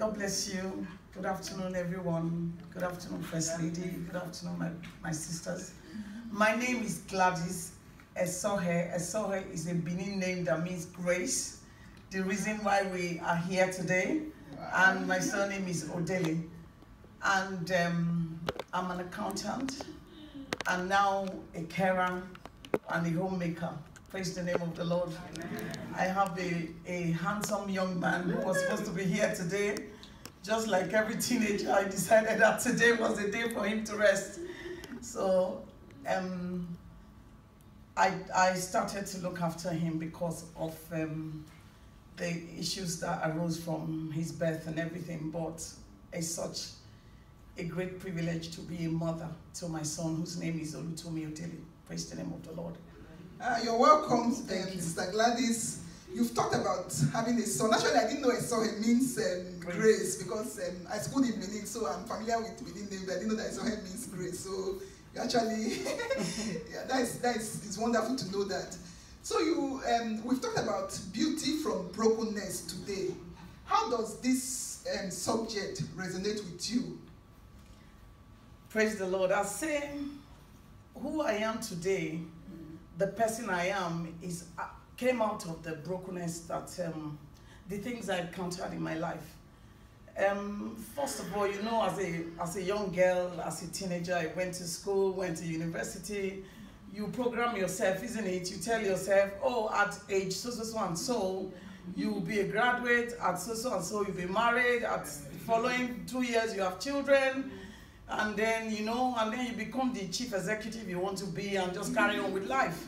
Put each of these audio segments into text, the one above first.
God bless you. Good afternoon, everyone. Good afternoon, First Lady. Good afternoon, my sisters. My name is Gladys Esohe. Esohe is a Benin name that means grace. The reason why we are here today. And my surname is Odele. And I'm an accountant and now a carer and a homemaker. Praise the name of the Lord. Amen. I have a handsome young man who was supposed to be here today. Just like every teenager, I decided that today was the day for him to rest. So I started to look after him because of the issues that arose from his birth and everything. But it's such a great privilege to be a mother to my son, whose name is Olutomi Odele. Praise the name of the Lord. You're welcome, Sister Gladys. You've talked about having a son. Actually, I didn't know Esohe means grace because I schooled in Benin, so I'm familiar with Benin name, but I didn't know that Esohe means grace. So you actually, yeah, it's wonderful to know that. So we've talked about beauty from brokenness today. How does this subject resonate with you? Praise the Lord. I say, who I am today, the person I am came out of the brokenness that the things I encountered in my life. First of all, you know, as a young girl, as a teenager, I went to school, went to university. You program yourself, isn't it? You tell yourself, oh, at age so and so, you will be a graduate. At so and so, you'll be married. At the following 2 years, you have children. And then, you know, and then you become the chief executive you want to be and just carry on with life.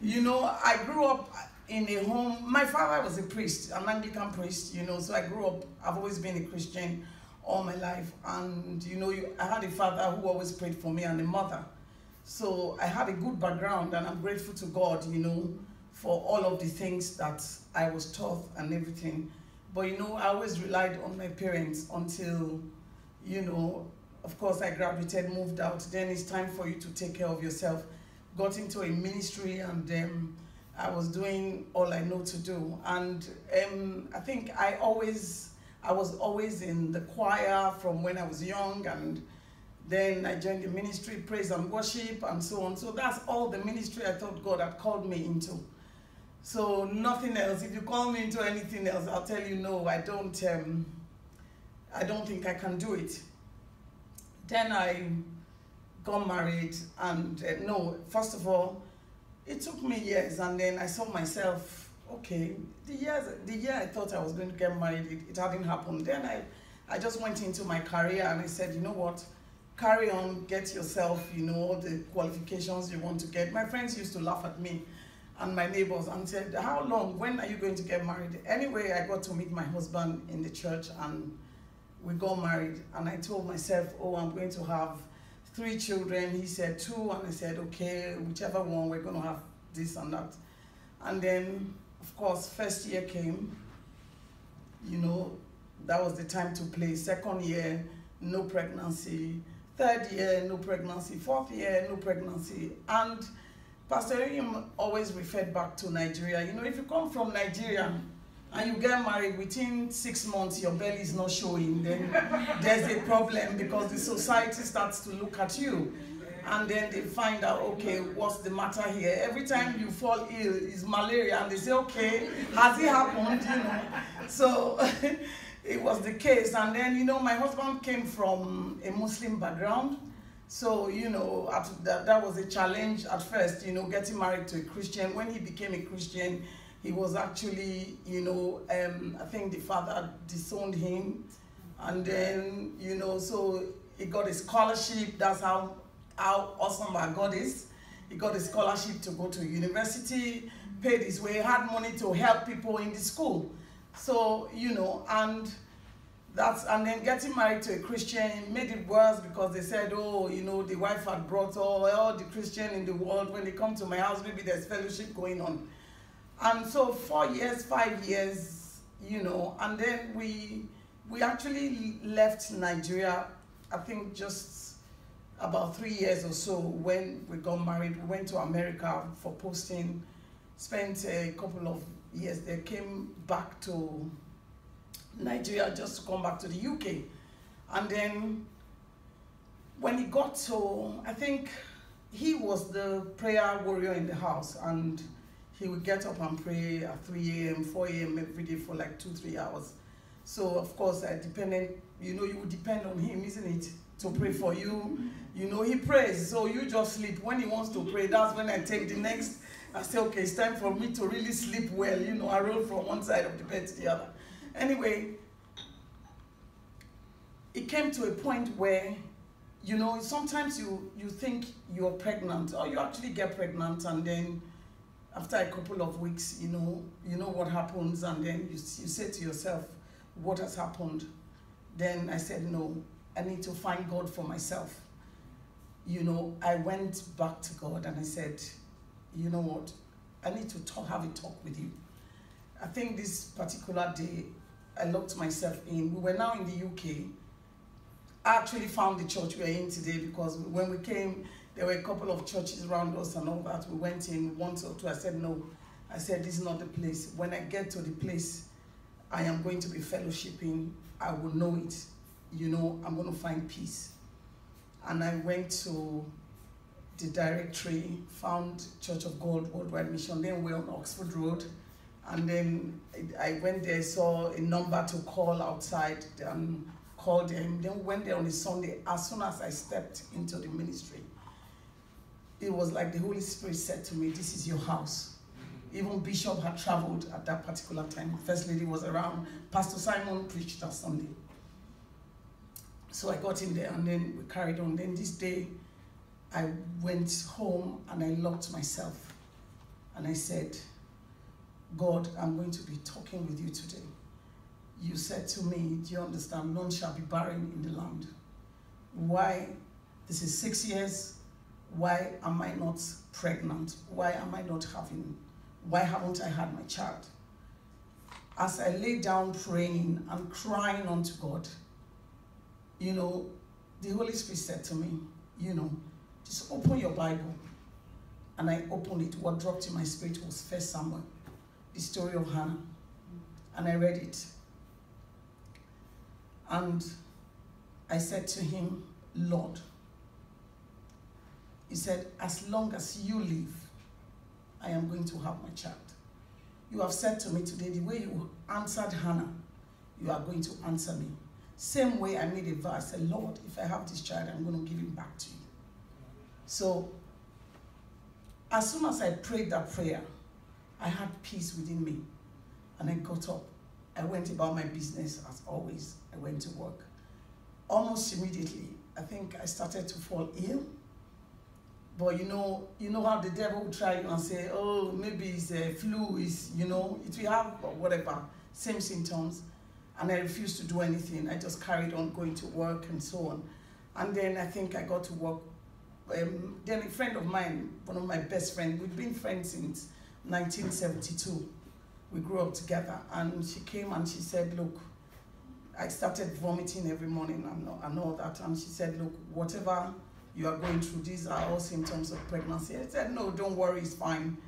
You know, I grew up in a home, my father was a priest, an Anglican priest, you know, so I grew up, I've always been a Christian all my life. And, you know, I had a father who always prayed for me and a mother. So I had a good background and I'm grateful to God, you know, for all of the things that I was taught and everything. But, you know, I always relied on my parents until, you know, of course, I graduated, moved out. Then it's time for you to take care of yourself. Got into a ministry, and I was doing all I know to do. And I think I was always in the choir from when I was young, and then I joined the ministry, praise and worship, and so on. So that's all the ministry I thought God had called me into. So nothing else. If you call me into anything else, I'll tell you no. I don't think I can do it. Then I got married, and no, first of all, it took me years, and then I saw myself, okay, the year I thought I was going to get married, it hadn't happened. Then I just went into my career, and I said, you know what, carry on, get yourself, you know, all the qualifications you want to get. My friends used to laugh at me and my neighbors and said, how long, when are you going to get married? Anyway, I got to meet my husband in the church, and we got married, and I told myself, oh, I'm going to have 3 children. He said 2, and I said, okay, whichever one, we're going to have this and that. And then, of course, first year came, you know, that was the time to play. Second year, no pregnancy. Third year, no pregnancy. Fourth year, no pregnancy. And Pastor William always referred back to Nigeria. You know, if you come from Nigeria, and you get married, within 6 months, your belly is not showing, then there's a problem because the society starts to look at you. And then they find out, okay, what's the matter here? Every time you fall ill, it's malaria, and they say, okay, has it happened? You know. So it was the case. And then, you know, my husband came from a Muslim background. So, you know, that was a challenge at first, you know, getting married to a Christian. When he became a Christian, he was actually, you know, I think the father disowned him. And then, you know, so he got a scholarship. That's how awesome our God is. He got a scholarship to go to university, paid his way, had money to help people in the school. So, you know, and then getting married to a Christian made it worse because they said, oh, you know, the wife had brought all the Christian in the world. When they come to my house, maybe there's fellowship going on. And so 4 years, 5 years, you know, and then we actually left Nigeria, I think just about 3 years or so when we got married. We went to America for posting, spent a couple of years there, came back to Nigeria just to come back to the UK. And then when he got to, I think he was the prayer warrior in the house, and he would get up and pray at 3 a.m., 4 a.m. every day for like 2-3 hours. So of course I depended, you know, you would depend on him, isn't it, to pray for you. You know, he prays, so you just sleep. When he wants to pray, that's when I take the next. I say, okay, it's time for me to really sleep well. You know, I roll from one side of the bed to the other. Anyway, it came to a point where, you know, sometimes you think you're pregnant, or you actually get pregnant, and then after a couple of weeks, you know what happens, and then you say to yourself, what has happened? Then I said, no, I need to find God for myself. You know, I went back to God and I said, you know what, I need to have a talk with you. I think this particular day, I locked myself in. We were now in the UK. I actually found the church we're in today, because when we came, there were a couple of churches around us and all that. We went in once or two. I said, no. I said, this is not the place. When I get to the place I am going to be fellowshipping, I will know it. You know, I'm going to find peace. And I went to the directory, found Church of God Worldwide Mission. Then we're on Oxford Road. And then I went there, saw a number to call outside, and called them. Then went there on a Sunday. As soon as I stepped into the ministry, it was like the Holy Spirit said to me, this is your house. Even Bishop had traveled at that particular time. First Lady was around. Pastor Simon preached that Sunday. So I got in there and then we carried on. Then this day, I went home and I locked myself. And I said, God, I'm going to be talking with you today. You said to me, do you understand? None shall be barren in the land. Why? This is 6 years. Why am I not pregnant? Why am I not having? Why haven't I had my child? As I lay down praying and crying unto God, you know, the Holy Spirit said to me, you know, just open your Bible. And I opened it. What dropped in my spirit was 1 Samuel, the story of Hannah. And I read it. And I said to him, Lord, he said, as long as you live, I am going to have my child. You have said to me today, the way you answered Hannah, you are going to answer me. Same way I made a vow. I said, Lord, if I have this child, I'm going to give him back to you. So, as soon as I prayed that prayer, I had peace within me. And I got up. I went about my business as always. I went to work. Almost immediately, I think I started to fall ill. But you know how the devil will try you and say, oh, maybe it's a flu, you know, it will have whatever, same symptoms. And I refused to do anything. I just carried on going to work and so on. And then I think I got to work. Then a friend of mine, one of my best friends, we've been friends since 1972. We grew up together. And she came and she said, look, I started vomiting every morning and all that. And she said, look, whatever you are going through, these are all symptoms of pregnancy. I said, no, don't worry, it's fine.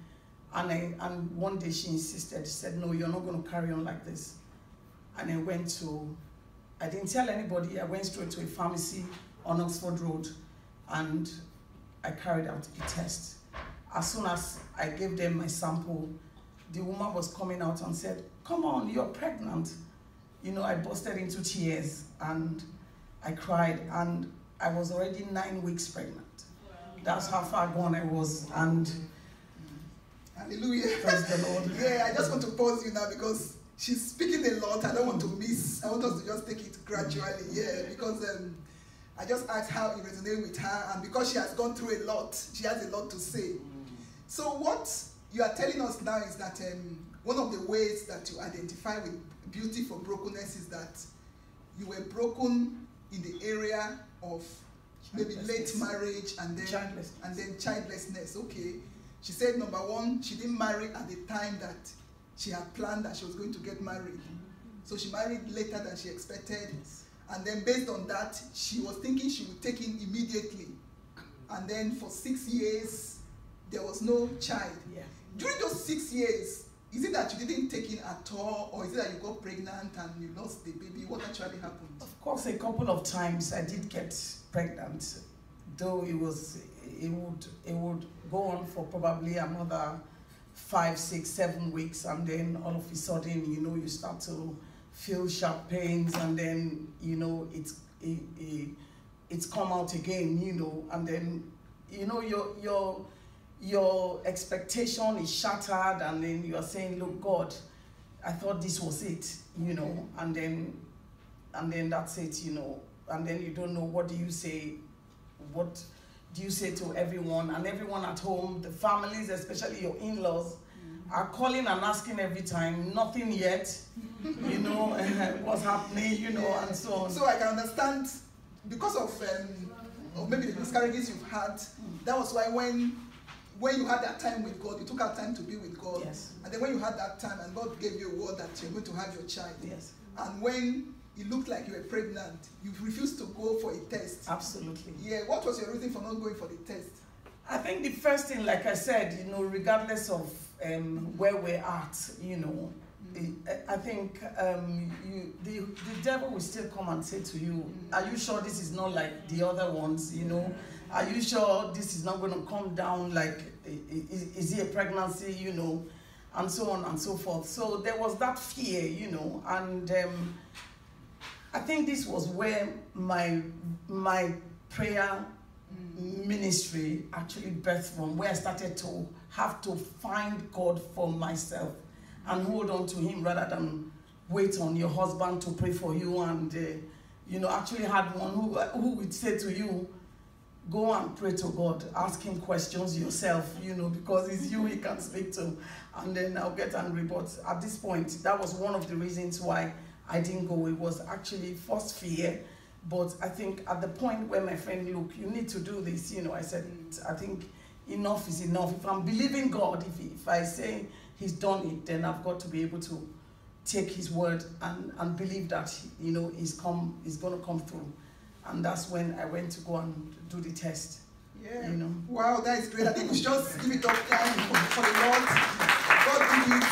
And one day she insisted, she said, no, you're not going to carry on like this. And I didn't tell anybody, I went straight to a pharmacy on Oxford Road and I carried out a test. As soon as I gave them my sample, the woman was coming out and said, come on, you're pregnant. You know, I busted into tears and I cried, and I was already 9 weeks pregnant. Wow. That's how far gone I was, and hallelujah. Praise the Lord. Yeah, I just want to pause you now because she's speaking a lot. I don't want to miss. I want us to just take it gradually. Yeah, because I just asked how it resonated with her, and because she has gone through a lot, she has a lot to say. So what you are telling us now is that one of the ways that you identify with beauty for brokenness is that you were broken in the area of maybe late marriage and then childlessness. Okay. She said, number one, she didn't marry at the time that she had planned that she was going to get married. So she married later than she expected. And then based on that, she was thinking she would take him immediately. And then for 6 years, there was no child. Yeah. During those 6 years, Is it that you didn't take it at all, or is it that you got pregnant and you lost the baby? What actually happened? Of course, a couple of times I did get pregnant, though it would go on for probably another 5, 6, 7 weeks, and then all of a sudden, you know, you start to feel sharp pains, and then, you know, it's come out again, you know, and then, you know, your expectation is shattered, and then you are saying, look, God, I thought this was it, you know, and then that's it, you know, and then you don't know, what do you say? What do you say to everyone? And everyone at home, the families, especially your in-laws, are calling and asking every time, nothing yet, you know, what's happening, you know, and so on. So I can understand, because of or maybe the miscarriages you've had, that was why when you had that time with God, you took out time to be with God. Yes. And then when you had that time and God gave you a word that you're going to have your child. Yes. And when it looked like you were pregnant, you refused to go for a test. Absolutely. Yeah, what was your reason for not going for the test? I think the first thing, like I said, you know, regardless of where we're at, you know, I think the devil will still come and say to you, are you sure this is not like the other ones, you know? Are you sure this is not going to come down like, is it a pregnancy, you know? And so on and so forth. So there was that fear, you know, and I think this was where my prayer ministry actually birthed from, where I started to have to find God for myself and hold on to him rather than wait on your husband to pray for you. And you know, actually had one who would say to you, go and pray to God, ask him questions yourself, you know, because it's you he can speak to, and then I'll get angry. But at this point, that was one of the reasons why I didn't go. It was actually first fear, but I think at the point where my friend, look, you need to do this, you know, I said, I think enough is enough. If I'm believing God, if I say he's done it, then I've got to be able to take his word and believe that, you know, he's going to come through. And that's when I went to go and do the test. Yeah. You know. Wow, that is great. I think we should just give it up time for the Lord. God did it.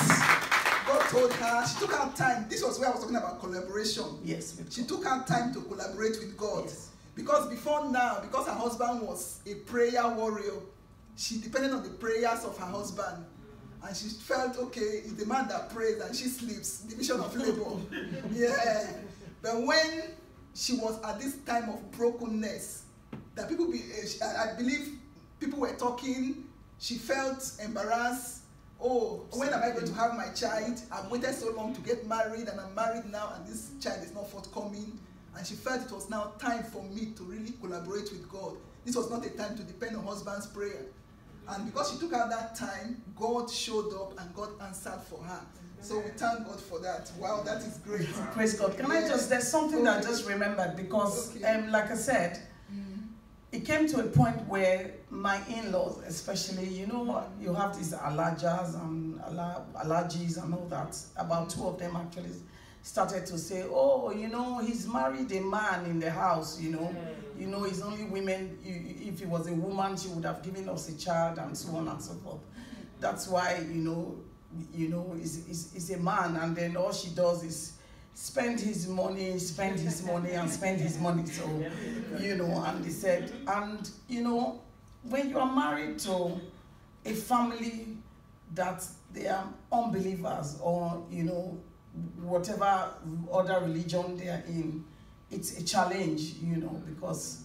God told her. She took her time. This was where I was talking about collaboration. Yes. She took her time to collaborate with God. Yes. Because before now, because her husband was a prayer warrior, she depended on the prayers of her husband. And she felt, okay, it's the man that prays and she sleeps. Division of labor. Yeah. But when she was at this time of brokenness, that I believe people were talking, she felt embarrassed. Oh, when am I going to have my child? I've waited so long to get married, and I'm married now, and this child is not forthcoming. And she felt it was now time for me to really collaborate with God. This was not a time to depend on husband's prayer. And because she took out that time, God showed up and God answered for her. So we thank God for that. Wow, that is great. Praise God. Can I just, there's something that I just remembered, because like I said, it came to a point where my in-laws, especially, you know, you have these allergies and all that. About 2 of them actually started to say, oh, you know, he's married a man in the house, you know. You know, it's only women. If it was a woman, she would have given us a child, and so on and so forth. That's why, you know, is a man, and then all she does is spend his money. So, you know, and they said, and, you know, when you are married to a family that they are unbelievers, or, you know, whatever other religion they are in, it's a challenge, you know, because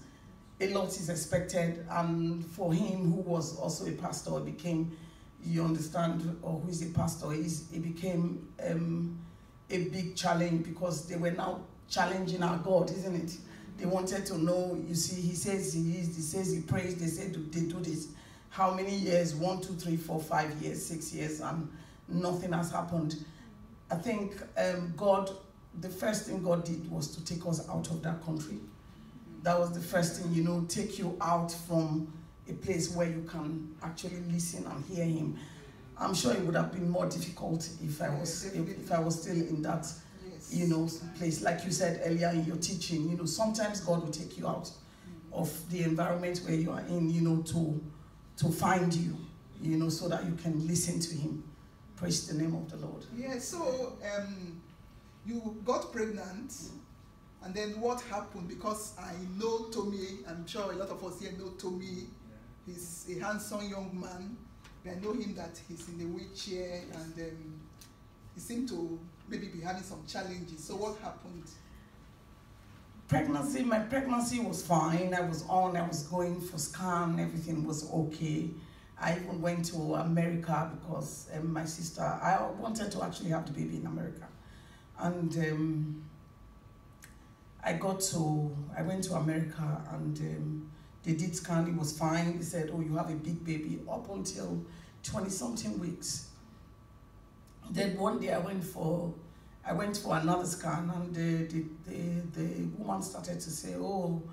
a lot is expected. And for him, who was also a pastor, it became, you understand, or who is a pastor, it became a big challenge, because they were now challenging our God, isn't it? They wanted to know, you see, he says he says he prays, they say they do this. How many years? 1, 2, 3, 4, 5 years, 6 years, and nothing has happened. I think God, the first thing God did was to take us out of that country. That was the first thing, you know, take you out from a place where you can actually listen and hear him. I'm sure it would have been more difficult if I was still in that, you know, place. Like you said earlier in your teaching, you know, sometimes God will take you out of the environment where you are in, you know, to find you, you know, so that you can listen to him. Praise the name of the Lord. Yeah, so you got pregnant, and then what happened? Because I know Tommy, I'm sure a lot of us here know Tommy. He's a handsome young man. I know him that he's in the wheelchair, and he seemed to maybe be having some challenges. So what happened? My pregnancy was fine. I was going for scan, everything was okay. I even went to America because my sister, I wanted to actually have the baby in America. And I went to America, and they did scan, it was fine. They said, oh, you have a big baby up until 20-something weeks. Then one day I went for another scan, and the woman started to say, oh,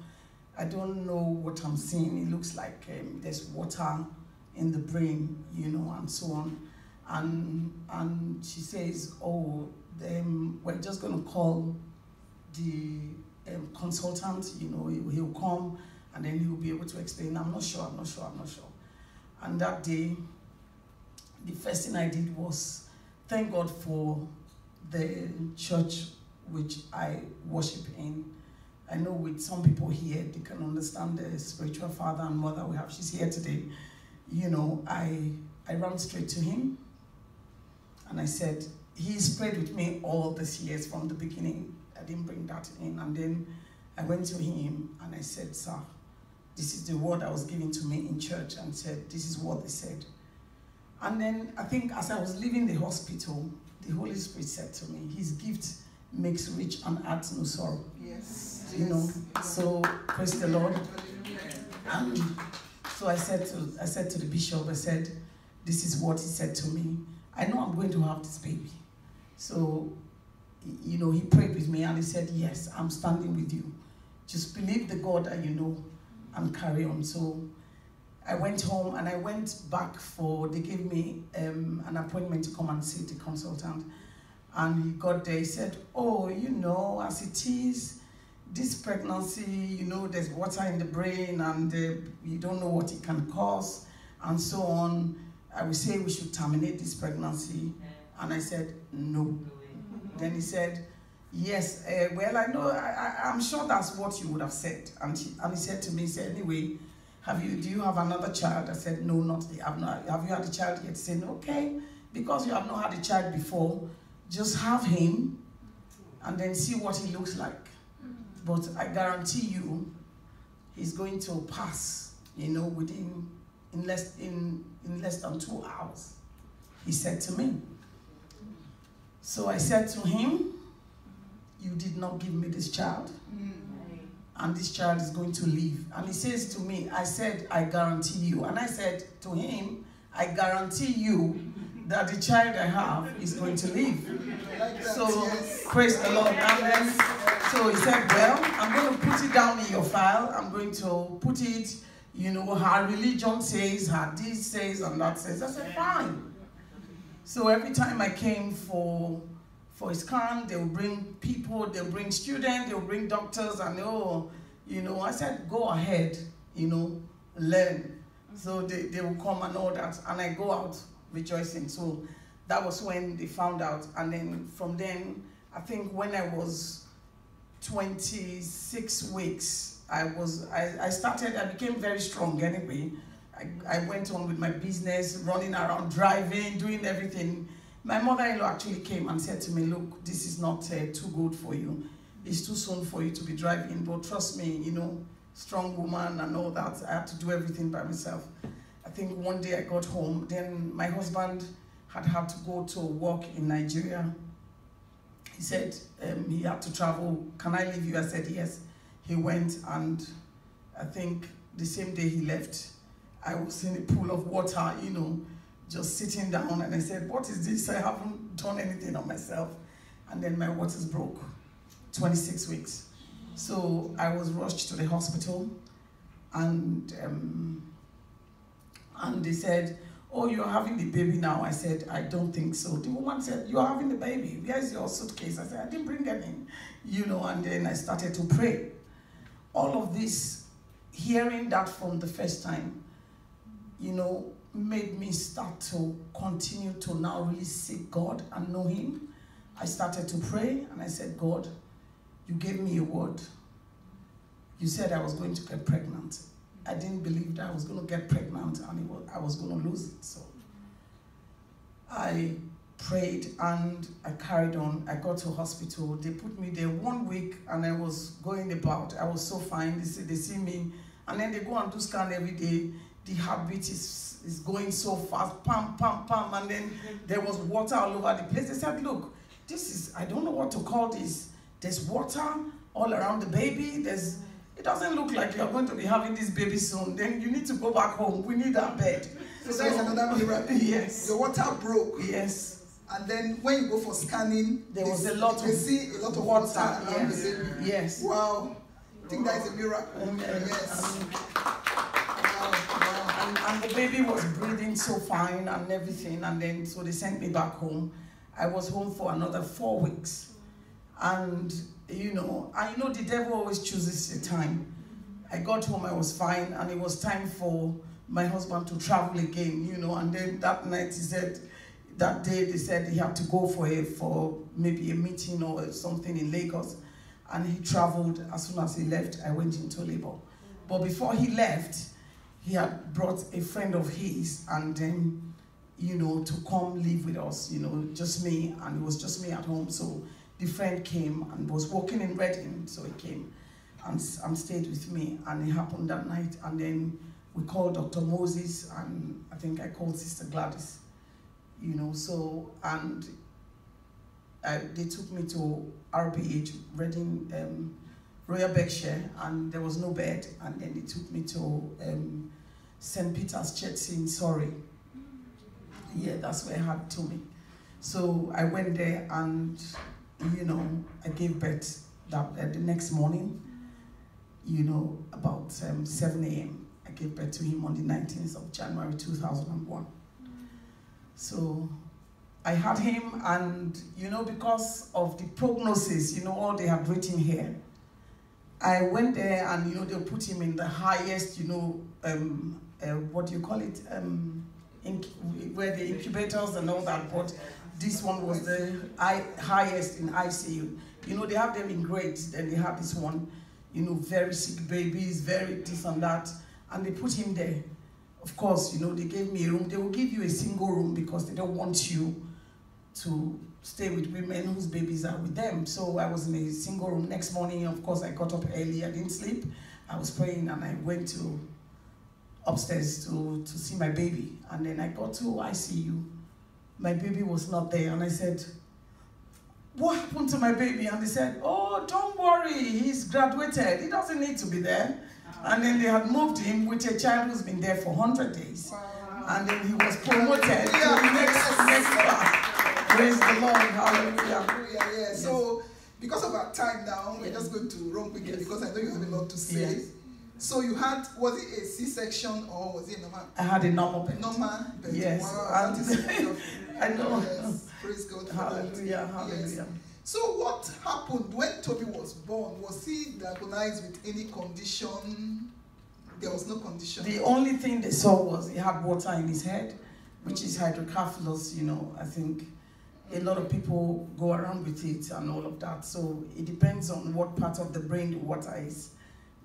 I don't know what I'm seeing. It looks like there's water in the brain, and so on. And she says, oh, we're just going to call the consultant, he'll come, and then he'll be able to explain. I'm not sure. And that day, the first thing I did was thank God for the church which I worship in. I know with some people here, they can understand the spiritual father and mother we have. She's here today. I ran straight to him, and I said, he's prayed with me all these years from the beginning. I didn't bring that in. And then I went to him and I said, sir, this is the word that was given to me in church, and said, this is what they said. And then I think as I was leaving the hospital, the Holy Spirit said to me, his gift makes rich and adds no sorrow. Yes. So praise the Lord. And so I said to the bishop, I said, this is what he said to me. I know I'm going to have this baby. So, he prayed with me and he said, yes, I'm standing with you. Just believe the God that you know and carry on. So I went home and I went back they gave me an appointment to come and see the consultant. And he got there, he said, oh, as it is, this pregnancy, there's water in the brain, and you don't know what it can cause, and so on. I would say we should terminate this pregnancy. And I said, no. Then he said, yes, well, I know, I'm sure that's what you would have said. And he said to me, he said, anyway, do you have another child? I said, no, not yet. Have you had a child yet? He said, okay, because you have not had a child before, just have him and then see what he looks like. But I guarantee you, he's going to pass, in less than 2 hours. He said to me. So I said to him, you did not give me this child. And this child is going to live. And he says to me, I said, I guarantee you. And I said to him, I guarantee you that the child I have is going to live. So, praise the Lord. And then, so he said, well, I'm going to put it down in your file. I'm going to put it, her religion says, her this says, and that says. I said, fine. So every time I came for a scan, they'll bring people, they'll bring students, they'll bring doctors, and I said, go ahead, learn. So they will come and all that, and I go out rejoicing. So that was when they found out, and then from then, I think when I was 26 weeks, I became very strong anyway. I went on with my business, running around, driving, doing everything. My mother-in-law actually came and said to me, look, this is not too good for you. It's too soon for you to be driving, but trust me, strong woman and all that. I had to do everything by myself. I think one day I got home, then my husband had to go to work in Nigeria. He said he had to travel. Can I leave you? I said yes. He went, and I think the same day he left, I was in a pool of water, just sitting down, and I said, what is this? I haven't done anything on myself. And then my waters broke, 26 weeks. So I was rushed to the hospital, and they said, oh, you're having the baby now. I said, I don't think so. The woman said, you're having the baby. Where's your suitcase? I said, I didn't bring any. And then I started to pray. All of this, hearing that from the first time, you know, made me start to continue to now really seek God and know him. I started to pray and I said, God, you gave me a word. You said I was going to get pregnant. I didn't believe that I was going to get pregnant and I was going to lose it. So I prayed and I carried on. I got to hospital. They put me there 1 week and I was going about. I was so fine. They see me and then they go and do scan every day. The heartbeat is going so fast, pam, pam, pam, and then there was water all over the place. They said, look, this is, I don't know what to call this. There's water all around the baby. It doesn't look like you're going to be having this baby soon. Then you need to go back home. We need our bed. So that is another miracle. Yes. The water broke. Yes. And then when you go for scanning, there was a lot of water around yes. the baby. Yes. Wow. I think that is a miracle. Amen. Yes. And the baby was breathing so fine and everything, and then so they sent me back home. I was home for another 4 weeks, and you know the devil always chooses a time. I got home, I was fine, and it was time for my husband to travel again, you know. And then that night he said, that day they said he had to go for maybe a meeting or something in Lagos, and he traveled. As soon as he left, I went into labor. But before he left, he had brought a friend of his and then, you know, to come live with us, you know, just me, and it was just me at home. So the friend came and was working in Reading, so he came and stayed with me, and it happened that night. And then we called Dr. Moses, and I think I called Sister Gladys, you know, so, and they took me to RBH, Reading, Royal Berkshire, and there was no bed, and then they took me to St. Peter's Church in Surrey. Yeah, that's where I had to me. So I went there, and you know, I gave birth the next morning, you know, about 7 a.m. I gave birth to him on the 19th of January 2001. So I had him, and you know, because of the prognosis, you know, all they had written here, I went there, and you know, they put him in the highest, you know, what do you call it, where the incubators and all that, but this one was the highest in ICU. You know, they have them in grades, then they have this one, you know, very sick babies, very this and that, and they put him there. Of course, you know, they gave me a room. They will give you a single room because they don't want you to stay with women whose babies are with them. So I was in a single room. Next morning, of course, I got up early. I didn't sleep. I was praying, and I went to upstairs to see my baby. And then I got to ICU. My baby was not there, and I said, what happened to my baby? And they said, oh, don't worry, he's graduated. He doesn't need to be there. And then they had moved him with a child who's been there for 100 days. Wow. And then he was promoted to the next class. Praise the Lord, hallelujah. Yeah. Yes. So, because of our time now, we're just going to run quickly because I know you have a lot to say. Yes. So you had, was it a C-section or was it normal? I had a normal birth. Normal birth. Yes. Wow, that is wonderful. I know. Yes. Praise God for hallelujah, that. Hallelujah. Yes. So what happened when Toby was born? Was he diagnosed with any condition? There was no condition. The only thing they saw was he had water in his head, which is hydrocephalus, you know. I think a lot of people go around with it and all of that. So it depends on what part of the brain the water is,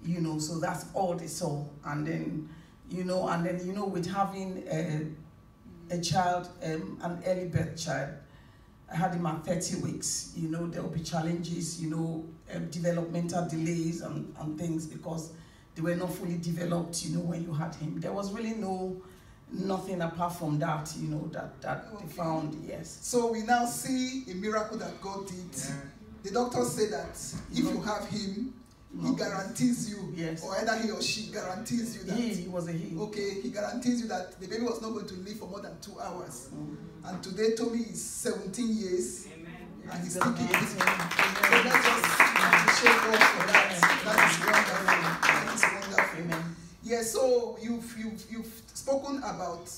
you know. So that's all they saw. And then, you know, with having a child, an early birth child, I had him at 30 weeks, you know, there will be challenges, you know, developmental delays and things because they were not fully developed, you know, when you had him. There was really nothing apart from that, you know, that okay. They found, yes. So we now see a miracle that God did. Yeah. The doctors say that if you have him, he guarantees you, yes. Or either he or she guarantees you that. He was a he. Okay, he guarantees you that the baby was not going to live for more than 2 hours. And today, Tommy is 17 years. Amen. And he's still kicking. So let's just appreciate God for that. That is wonderful. That is wonderful. Amen. Yeah, so you've spoken about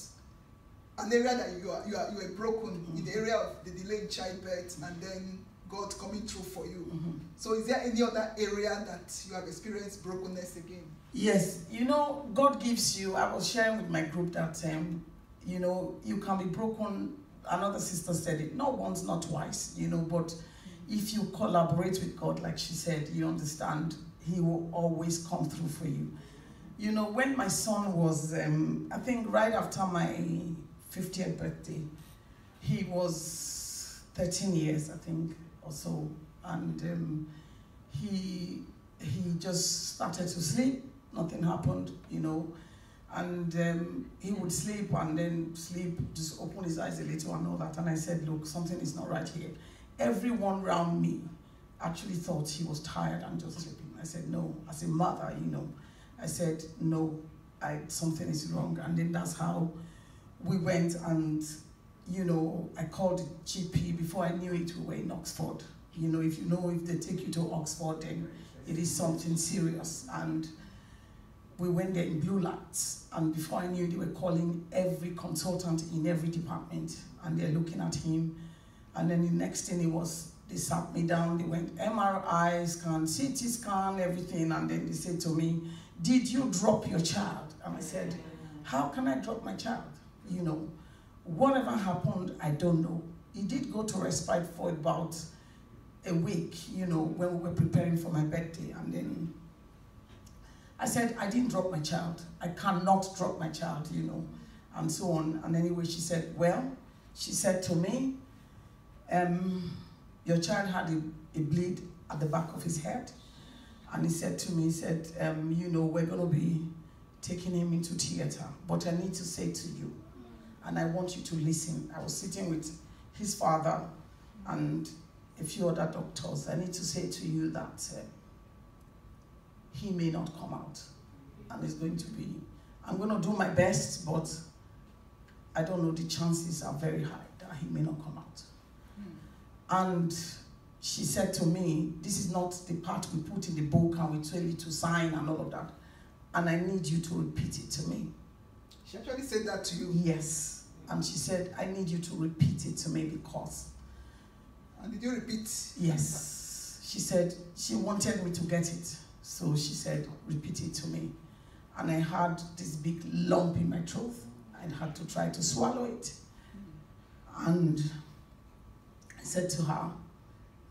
an area that you are broken in the area of the delay in childbirth, and then God coming through for you. So is there any other area that you have experienced brokenness again? Yes, you know, God gives you, I was sharing with my group that, you know, you can be broken. Another sister said it, not once, not twice, you know, but if you collaborate with God, like she said, you understand, he will always come through for you. You know, when my son was, I think right after my 50th birthday, he was 13 years, I think, or so, and he just started to sleep. Nothing happened, you know, and he would sleep and then sleep, just open his eyes a little and all that. And I said, look, something is not right here. Everyone around me actually thought he was tired and just sleeping. I said, no, as a mother, you know, I said, no, something is wrong. And then that's how we went and, you know, I called the GP. Before I knew it, we were in Oxford. You know, if they take you to Oxford, then it is something serious. And we went there in blue lights, and before I knew, they were calling every consultant in every department, and they're looking at him. And then the next thing it was, they sat me down, they went MRI scan, CT scan, everything, and then they said to me, did you drop your child? And I said, how can I drop my child? You know, whatever happened, I don't know. He did go to respite for about a week, you know, when we were preparing for my birthday, and then I said, I didn't drop my child. I cannot drop my child, you know, and so on. And anyway, she said, well, she said to me, your child had a bleed at the back of his head. And he said to me, he said, you know, we're going to be taking him into theater, but I need to say to you, and I want you to listen. I was sitting with his father and a few other doctors. I need to say to you that he may not come out, and it's going to be, I'm going to do my best, but I don't know, the chances are very high that he may not come out. And she said to me, this is not the part we put in the book and we tell you to sign and all of that, and I need you to repeat it to me. She actually said that to you? Yes, and she said, I need you to repeat it to me because. And did you repeat? Yes, she said she wanted me to get it. So she said, repeat it to me. And I had this big lump in my throat. I had to try to swallow it. And I said to her,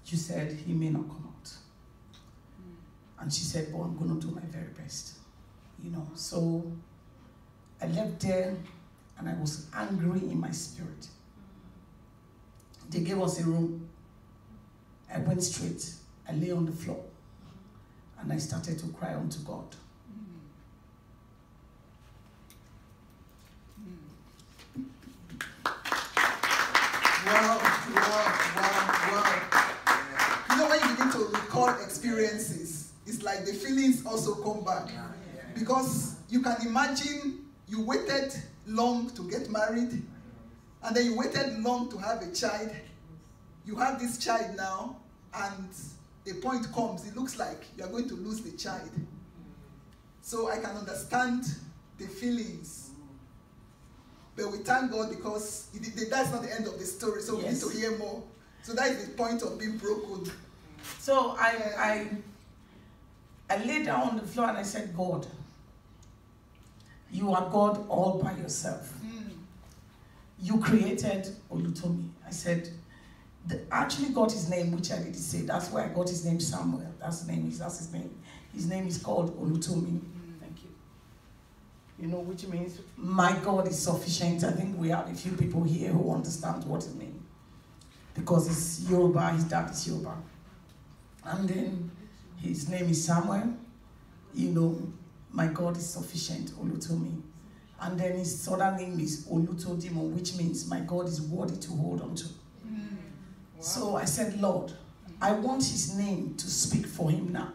you said he may not come out. And she said, well, I'm going to do my very best. You know, so I left there and I was angry in my spirit. They gave us a room. I went straight. I lay on the floor. And I started to cry unto God. Wow. You know, when you begin to recall experiences, it's like the feelings also come back. Because you can imagine you waited long to get married, and then you waited long to have a child. You have this child now, and a point comes, it looks like you are going to lose the child. So I can understand the feelings. But we thank God because that's not the end of the story, so we need to hear more. So that is the point of being broken. So I lay down on the floor and I said, God, you are God all by yourself. You created Olutomi. I said, I actually got his name, which I didn't say. That's why I got his name Samuel. That's his name. His name is called Olutomi. Thank you. You know, which means my God is sufficient. I think we have a few people here who understand what it means. Because it's Yoruba, his dad is Yoruba. And then his name is Samuel. You know, my God is sufficient, Olutomi. And then his other name is Olutodimo, which means my God is worthy to hold on to. Wow. So I said, Lord, I want his name to speak for him now.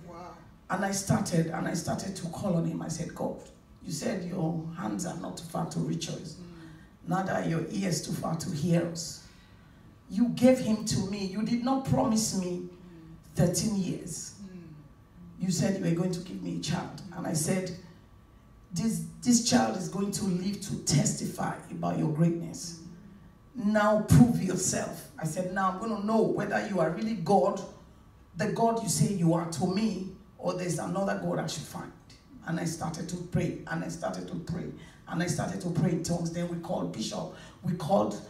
Wow. And I started to call on him. I said, God, you said your hands are not too far to reach us, neither are your ears too far to hear us. You gave him to me. You did not promise me 13 years. You said you were going to give me a child. And I said, this child is going to live to testify about your greatness. Now prove yourself. I said, now I'm going to know whether you are really God, the God you say you are to me, or there's another God I should find. And I started to pray, and I started to pray, and I started to pray in tongues. Then we called Bishop, we called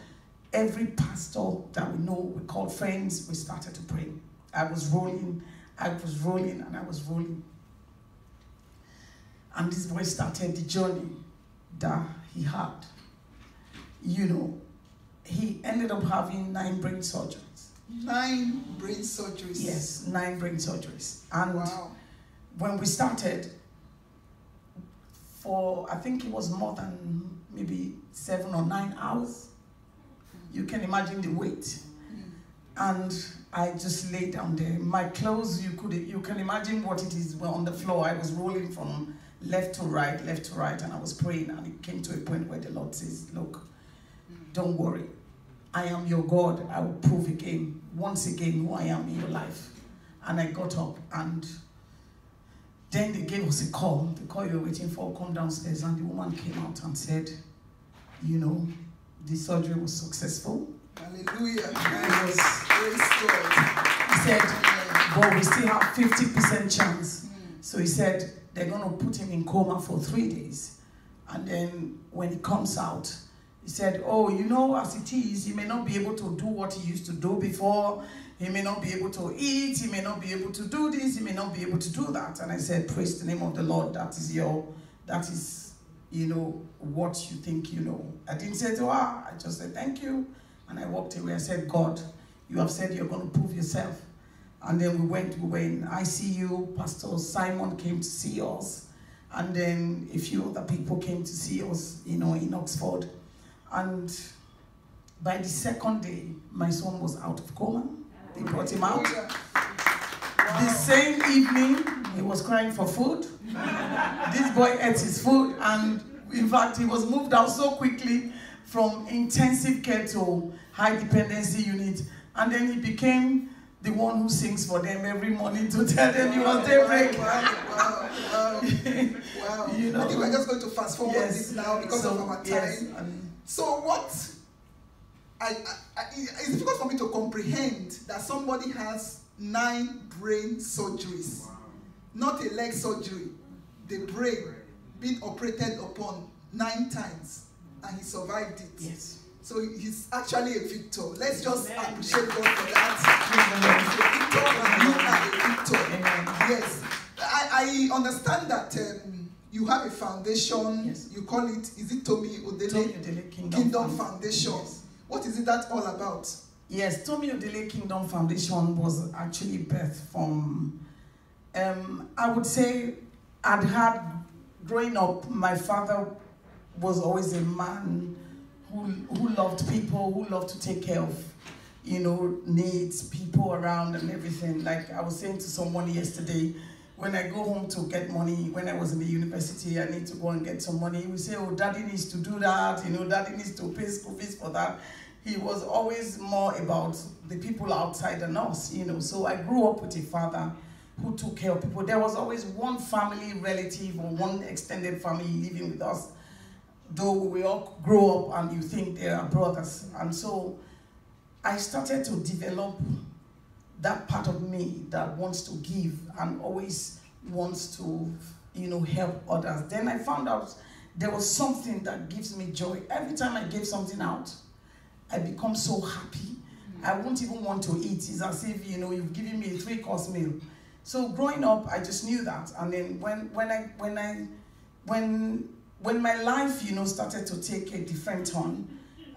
every pastor that we know, we called friends, we started to pray. I was rolling, and I was rolling. And this boy started the journey that he had. You know, he ended up having 9 brain surgeries. 9 brain surgeries? Yes, 9 brain surgeries. And wow. When we started, for, I think it was more than maybe 7 or 9 hours. You can imagine the weight. And I just lay down there. My clothes, you can imagine what it is, were on the floor. I was rolling from left to right, and I was praying, and it came to a point where the Lord says, look, don't worry. I am your God. I will prove again, once again, who I am in your life. And I got up, and then they gave us a call. The call you were waiting for, come downstairs, and the woman came out and said, you know, the surgery was successful. Hallelujah. Praise God. He said, but we still have 50% chance. So he said, they're going to put him in coma for 3 days. And then when he comes out, he said, oh, you know, as it is, he may not be able to do what he used to do before. He may not be able to eat. He may not be able to do this. He may not be able to do that. And I said, praise the name of the Lord. That is, you know, what you think you know. I didn't say to her. I just said, thank you. And I walked away. I said, God, you have said you're going to prove yourself. And then we were in ICU. Pastor Simon came to see us. And then a few other people came to see us, you know, in Oxford. And by the 2nd day, my son was out of coma. They brought him out. The same evening, he was crying for food. This boy ate his food, and in fact, he was moved out so quickly from intensive care to high dependency unit. And then he became the one who sings for them every morning to tell them he was daybreak. Wow. You know, I think we're just going to fast forward this now because of our time. Yes, so what, it's difficult for me to comprehend that somebody has 9 brain surgeries. Wow. Not a leg surgery, the brain being operated upon 9 times, and he survived it. Yes. So he's actually a victor. Let's just appreciate God for that. He's a victor, and you are a victor. Yes. I understand that you have a foundation. Yes. You call it, is it Tomi Odele Kingdom Foundation? Yes. What is it that all about? Yes, Tomi Odele Kingdom Foundation was actually birthed from, I would say, I'd had, growing up, my father was always a man who loved people, who loved to take care of, you know, needs, people around and everything. Like I was saying to someone yesterday, when I go home to get money, when I was in the university, I need to go and get some money. He would say, oh, daddy needs to do that, you know, daddy needs to pay school fees for that. He was always more about the people outside than us, you know. So I grew up with a father who took care of people. There was always one family relative or one extended family living with us, though we all grow up and you think they are brothers. And so I started to develop that part of me that wants to give and always wants to, you know, help others. Then I found out there was something that gives me joy. Every time I give something out, I become so happy. I won't even want to eat. It's as if, you know, you've given me a 3-course meal. So growing up, I just knew that. And then when my life, you know, started to take a different turn,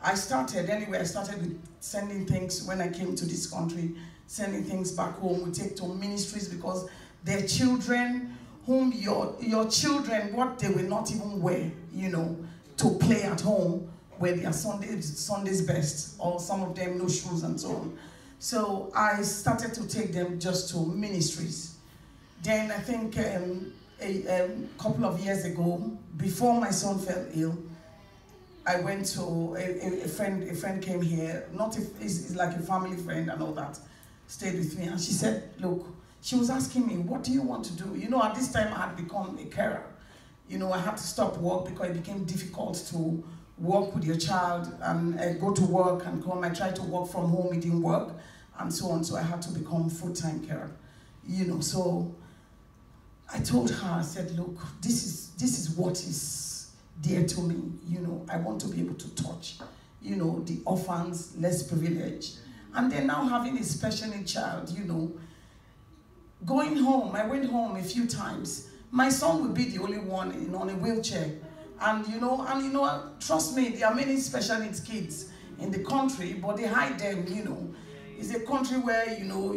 I started with sending things when I came to this country, sending things back home. We take to ministries because they're children whom your children, what they will not even wear, you know, to play at home, where they are Sunday's best, or some of them no shoes and so on. So I started to take them just to ministries. Then I think a couple of years ago, before my son fell ill, I went to a friend came here, it's like a family friend and all that, stayed with me, and she said, look, she was asking me, what do you want to do? You know, at this time I had become a carer. You know, I had to stop work because it became difficult to work with your child and go to work and come. I tried to work from home, it didn't work, and so on, so I had to become full-time carer. You know, so I told her, I said, look, this is what is dear to me. You know, I want to be able to touch, you know, the orphans, less privileged. And then now having a special needs child, you know, going home, I went home a few times. My son will be the only one on a wheelchair. And you know, trust me, there are many special needs kids in the country, but they hide them, you know. It's a country where, you know,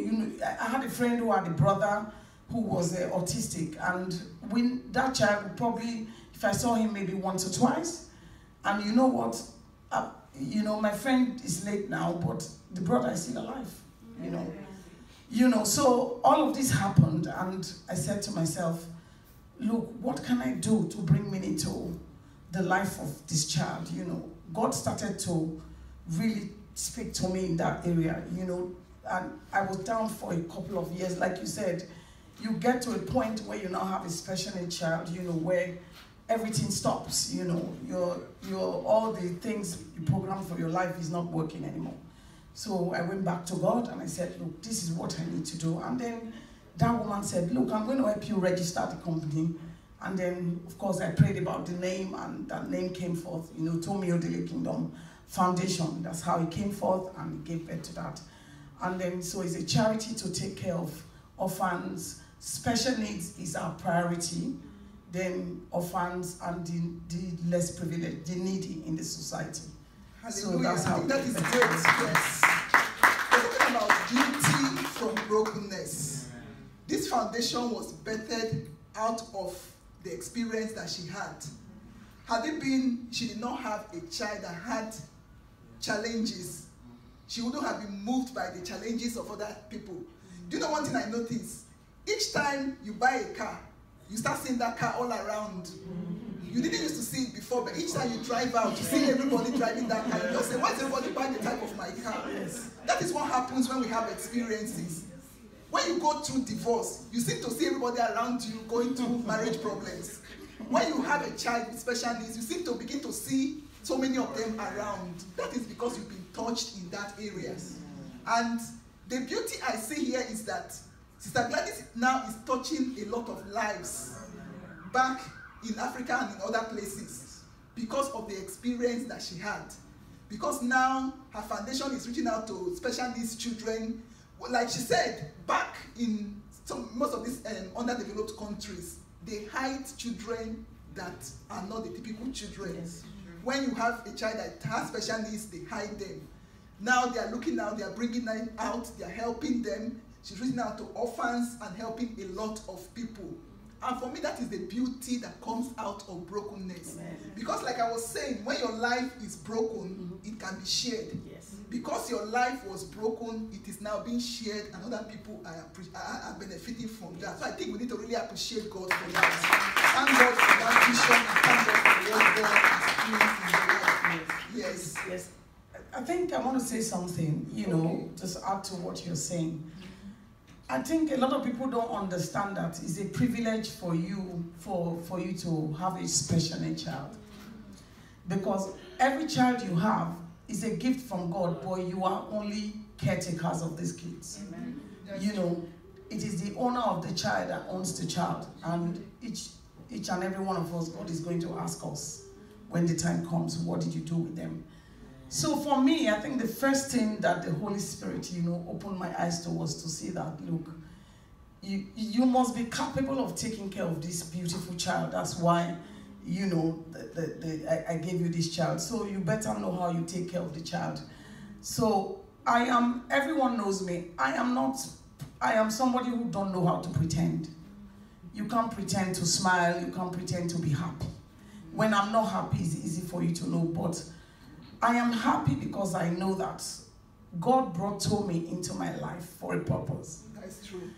I had a friend who had a brother who was autistic, and when that child would probably, if I saw him maybe once or twice, and you know what, you know, my friend is late now, but the brother is still alive, you know. You know, so all of this happened, and I said to myself, look, what can I do to bring meaning to the life of this child, you know? God started to really speak to me in that area, you know, and I was down for a couple of years. Like you said, you get to a point where you now have a special needs child, you know, where everything stops, you know, your all the things you program for your life is not working anymore. So I went back to God and I said, look, this is what I need to do. And then that woman said, look, I'm going to help you register the company. And then, of course, I prayed about the name, and that name came forth, you know, Tomio Dele Kingdom Foundation. That's how it came forth, and gave birth to that. And then, so it's a charity to take care of orphans. Special needs is our priority. Then orphans and the less privileged, the needy in the society. Hallelujah. So that's how that is great. Yes. We're talking about beauty from brokenness. This foundation was birthed out of the experience that she had. Had it been, she did not have a child that had challenges, she wouldn't have been moved by the challenges of other people. Do you know one thing I noticed? Each time you buy a car, you start seeing that car all around. You didn't used to see it before, but each time you drive out, you see everybody driving that car. You just say, why is everybody buying the type of my car? Yes. That is what happens when we have experiences. When you go through divorce, you seem to see everybody around you going through marriage problems. When you have a child with special needs, you seem to begin to see so many of them around. That is because you've been touched in that area. And the beauty I see here is that Sister Gladys now is touching a lot of lives back in Africa and in other places because of the experience that she had. Because now her foundation is reaching out to special needs children. Like she said, back in most of these underdeveloped countries, they hide children that are not the typical children. Yes. When you have a child that has special needs, they hide them. Now they are looking out, they are bringing them out, they are helping them. She's reaching out to orphans and helping a lot of people. And for me, that is the beauty that comes out of brokenness. Amen. Because like I was saying, when your life is broken, it can be shared. Yes. Because your life was broken, it is now being shared, and other people are benefiting from that. So I think we need to really appreciate God for that. Thank God for that vision, and thank God for what God is doing in your life. Yes. Yes. I think I want to say something, you know, just add to what you're saying. I think a lot of people don't understand that it's a privilege for you to have a special needs child. Because every child you have is a gift from God, but you are only caretakers of these kids. Amen. You know, it is the owner of the child that owns the child. And each and every one of us, God is going to ask us when the time comes, what did you do with them? So for me, I think the first thing that the Holy Spirit, you know, opened my eyes to was to see that, look, you must be capable of taking care of this beautiful child. That's why, you know, I gave you this child. So you better know how you take care of the child. So everyone knows me. I am somebody who don't know how to pretend. You can't pretend to smile. You can't pretend to be happy. When I'm not happy, it's easy for you to know, but I am happy because I know that God brought Tommy into my life for a purpose. That's true.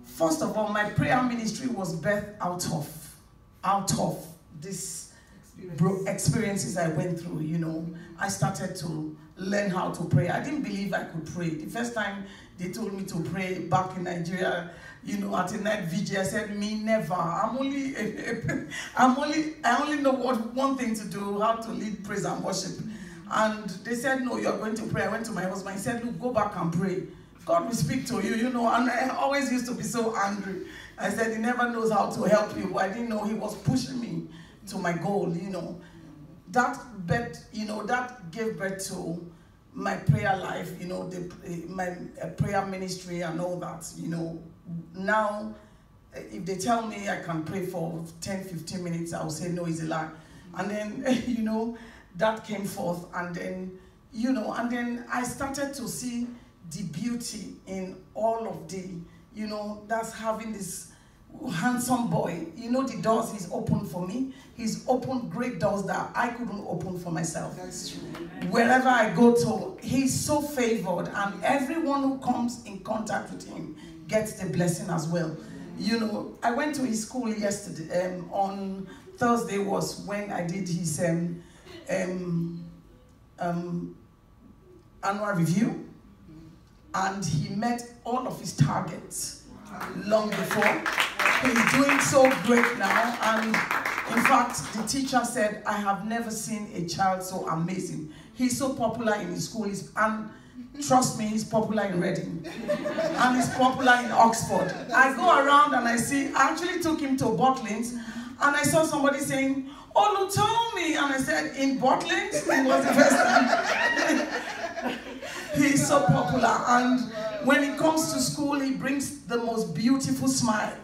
First of all, my prayer ministry was birthed out of this experiences I went through, you know. I started to learn how to pray. I didn't believe I could pray. The first time they told me to pray back in Nigeria, you know, at a night vigil, I said, me never. I only know one thing to do, how to lead praise and worship. And they said, no, you're going to pray. I went to my husband. He said, look, go back and pray. God will speak to you, you know. And I always used to be so angry. I said, he never knows how to help you. I didn't know he was pushing me to my goal, you know. That gave birth to my prayer life, you know, my prayer ministry and all that, you know. Now, if they tell me I can pray for 10, 15 minutes, I'll say, no, it's a lie. And then, you know, that came forth. And then, you know, and then I started to see the beauty in all of the, you know, that's having this handsome boy. You know, the doors he's opened for me. He's opened great doors that I couldn't open for myself. That's true. Wherever I go to, he's so favored, and everyone who comes in contact with him gets the blessing as well. You know, I went to his school yesterday. On Thursday was when I did his annual review, and he met all of his targets long before. He's doing so great now, and in fact, the teacher said, I have never seen a child so amazing. He's so popular in his school, and trust me, he's popular in Reading, and he's popular in Oxford. I go around and I actually took him to Butlins, and I saw somebody saying, oh, you told me, and I said, in Butlins? It was the first time. He's so popular, and when he comes to school, he brings the most beautiful smile,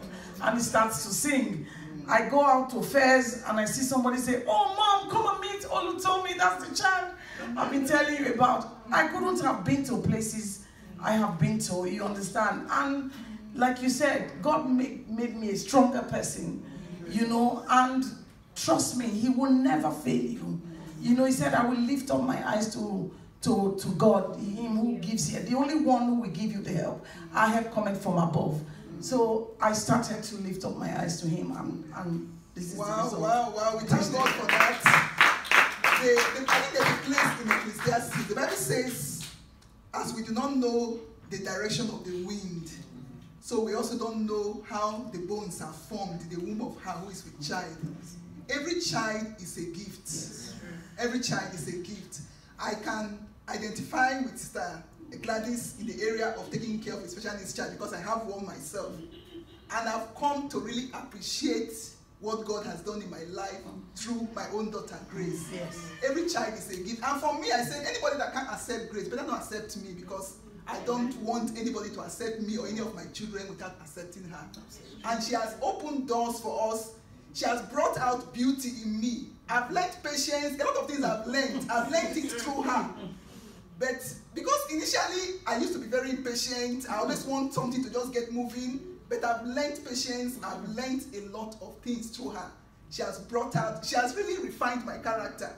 and he starts to sing. I go out to fairs, and I see somebody say, oh, Mom, come and meet Olutomi, that's the child I've been telling you about. I couldn't have been to places I have been to, you understand? And like you said, God made me a stronger person, you know, and trust me, he will never fail you. You know, he said, I will lift up my eyes to God, him who gives you, the only one who will give you the help. Our help coming from above. So I started to lift up my eyes to him, and this is wow, the result. wow. We thank God for that. I think there's a place in Ecclesiastes. The Bible says, as we do not know the direction of the wind, so we also don't know how the bones are formed in the womb of her who is with child. Every child is a gift. Yes. Every child is a gift. I can identify with Sister Gladys in the area of taking care of a special needs child because I have one myself. And I've come to really appreciate what God has done in my life through my own daughter, Grace. Yes. Every child is a gift. And for me, I said, anybody that can't accept Grace, better not accept me, because I don't want anybody to accept me or any of my children without accepting her. And she has opened doors for us. She has brought out beauty in me. I've learned patience. A lot of things I've learned it through her. But because initially I used to be very impatient, I always want something to just get moving. But I've learned patience. I've learned a lot of things through her. She has really refined my character.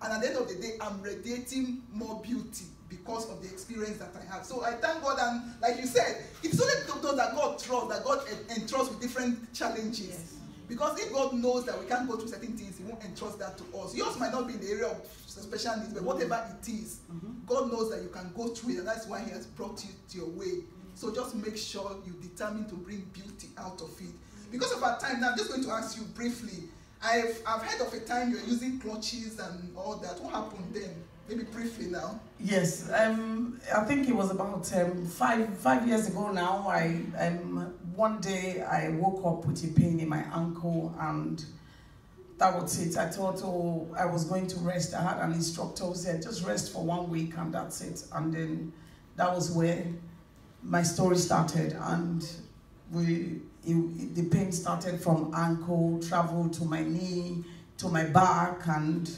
And at the end of the day, I'm radiating more beauty because of the experience that I have. So I thank God, and like you said, it's only those that God trusts, that God entrusts with different challenges. Yes. Because if God knows that we can't go through certain things, he won't entrust that to us. Yours might not be in the area of special needs, but whatever it is, God knows that you can go through it, and that's why he has brought you to your way. So just make sure you determine to bring beauty out of it. Because of our time now, I'm just going to ask you briefly. I've heard of a time you're using clutches and all that. What happened then? Maybe briefly now. Yes, I think it was about 5 years ago now. One day I woke up with a pain in my ankle, and that was it. I thought, oh, I was going to rest. I had an instructor who said, just rest for 1 week and that's it. And then that was where my story started, and the pain started from ankle, traveled to my knee, to my back, and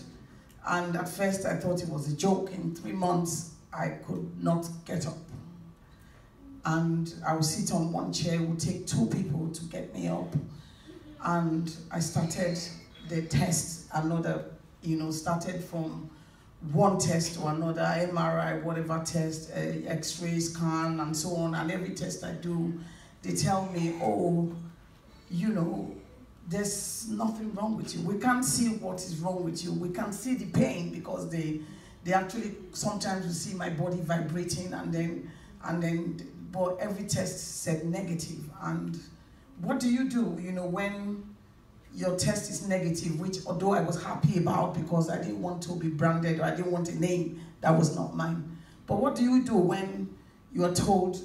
at first I thought it was a joke. In 3 months, I could not get up. And I would sit on one chair. It would take 2 people to get me up. And I started the test, started from one test to another, MRI, whatever test, X-ray, scan, and so on. And every test I do, they tell me, oh, there's nothing wrong with you. We can't see what is wrong with you. We can't see the pain, because they actually, sometimes you see my body vibrating, but every test said negative. And what do you do, when your test is negative, which although I was happy about, because I didn't want to be branded, or I didn't want a name that was not mine. But what do you do when you are told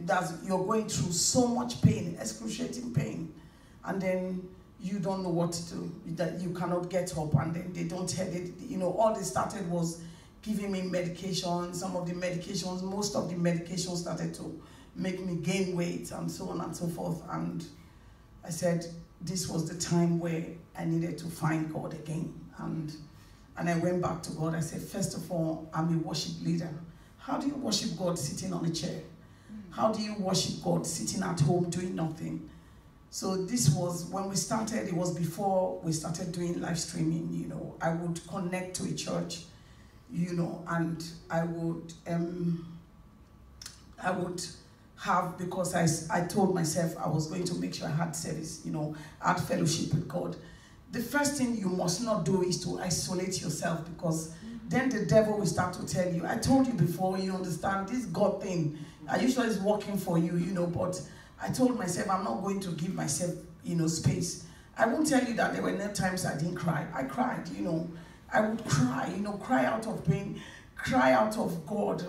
that you're going through so much pain, excruciating pain, and then you don't know what to do, that you cannot get up, and then they don't tell it. All they started was giving me medication. Some of the medications, most of the medications started to make me gain weight and so on and so forth. And I said this was the time where I needed to find God again. And I went back to God. I said, first of all, I'm a worship leader. How do you worship God sitting on a chair? How do you worship God sitting at home doing nothing? So this was, when we started, it was before we started doing live streaming. I would connect to a church, and I would have, because I told myself I was going to make sure I had service, I had fellowship with God. The first thing you must not do is to isolate yourself, because then the devil will start to tell you, I told you before, you understand, this God thing, I usually is working for you, but I told myself I'm not going to give myself, space. I won't tell you that there were no times I didn't cry. I cried, I would cry, cry out of pain, cry out of God,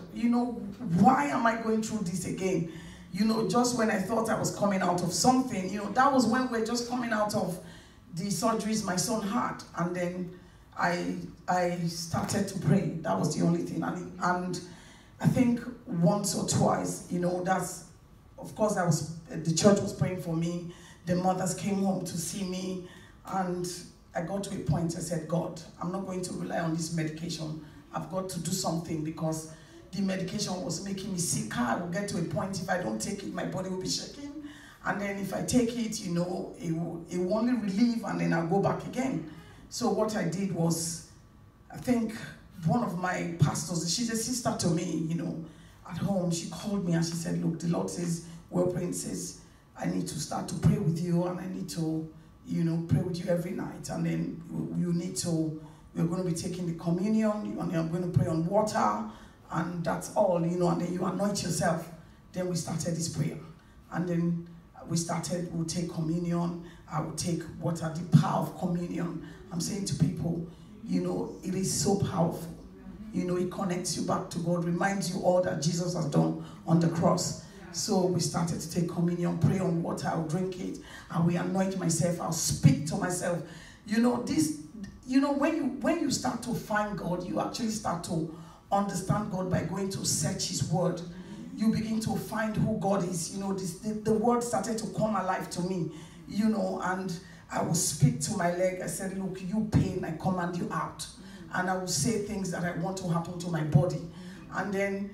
why am I going through this again? Just when I thought I was coming out of something, that was when we're just coming out of the surgeries my son had. And then I started to pray. That was the only thing. And I think once or twice, that's, of course, the church was praying for me. The mothers came home to see me. And I got to a point, I said, God, I'm not going to rely on this medication. I've got to do something, because the medication was making me sicker. I will get to a point, if I don't take it, my body will be shaking. And then if I take it, it will only relieve, and then I'll go back again. So what I did was, I think one of my pastors, she's a sister to me, at home, she called me and she said, look, the Lord says, we're praying, says, I need to start to pray with you, and I need to, pray with you every night. And then we're going to be taking the communion, and I'm going to pray on water, and that's all, and then you anoint yourself. Then we started this prayer. And then we'll take communion. I will take water, the power of communion. I'm saying to people, it is so powerful. It connects you back to God, reminds you all that Jesus has done on the cross. So we started to take communion, pray on water, I'll drink it, and we anoint myself, I'll speak to myself. When you start to find God, you actually start to understand God by going to search his word. You begin to find who God is. The word started to come alive to me, and I will speak to my leg. I said, look, you pain, I command you out. And I will say things that I want to happen to my body. And then,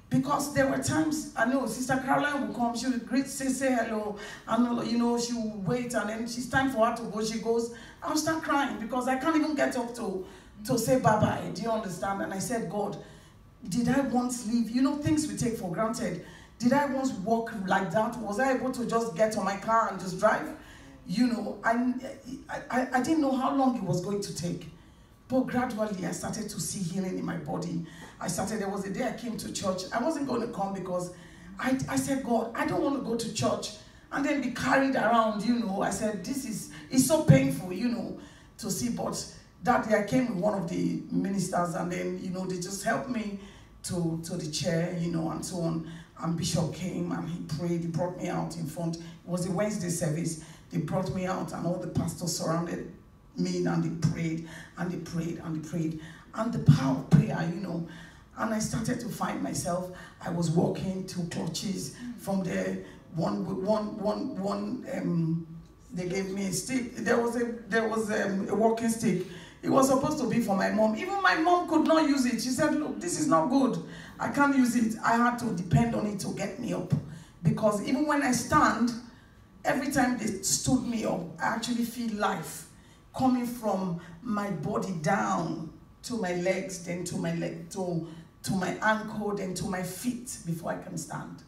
because there were times, I know Sister Caroline will come, she will greet, say hello, and she will wait, and then it's time for her to go. She goes, I'll start crying, because I can't even get up to say bye-bye. Do you understand? And I said, God, did I once live? Things we take for granted. Did I once walk like that? Was I able to just get on my car and just drive? I didn't know how long it was going to take. But gradually, I started to see healing in my body. There was a day I came to church. I wasn't going to come because I said, God, I don't want to go to church and then be carried around, I said, it's so painful, to see. But that day I came with one of the ministers, and then, they just helped me to the chair, and so on. And Bishop came and he prayed. He brought me out in front. It was a Wednesday service. They brought me out, and all the pastors surrounded me, and they prayed, and they prayed, and they prayed. And the power of prayer, and I started to find myself. I was walking to clutches from there. They gave me a stick. There was a walking stick. It was supposed to be for my mom. Even my mom could not use it. She said, look, this is not good. I can't use it. I had to depend on it to get me up. Because even when I stand, every time they stood me up, I actually feel life coming from my body down to my legs, then to my leg, to my ankle, then to my feet before I can stand.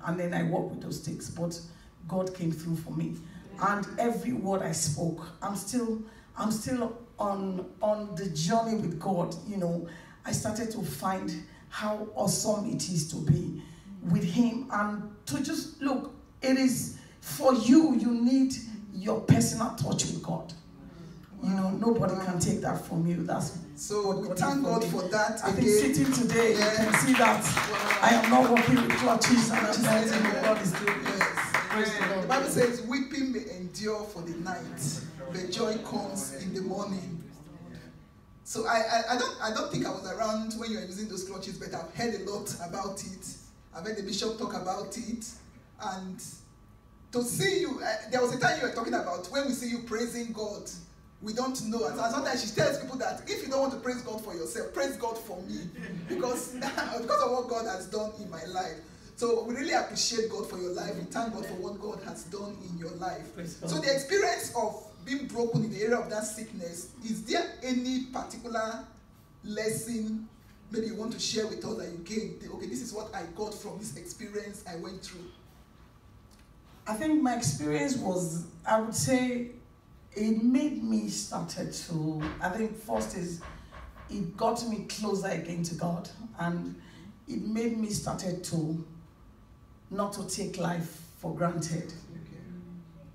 And then I walk with those sticks. But God came through for me. And every word I spoke, I'm still on the journey with God. I started to find how awesome it is to be with him, and to just look, it is for you need your personal touch with God. nobody can take that from you. That's so we thank God for that. I think sitting today, you can see that I am not walking with clutches, and I'm saying God is doing this. Praise the Lord. The Bible says, weeping may endure for the night, but joy comes in the morning. So I don't think I was around when you were using those clutches, but I've heard a lot about it. I've heard the bishop talk about it, and to see you, there was a time you were talking about when we see you praising God, we don't know. And sometimes she tells people that if you don't want to praise God for yourself, praise God for me, because of what God has done in my life. So we really appreciate God for your life. We thank God for what God has done in your life. So the experience of being broken in the area of that sickness, is there any particular lesson maybe you want to share with us that you gained? Okay, this is what I got from this experience I went through. I think my experience was, I would say, it made me started to, I think first is, it got me closer again to God, and it made me started to not to take life for granted. Okay.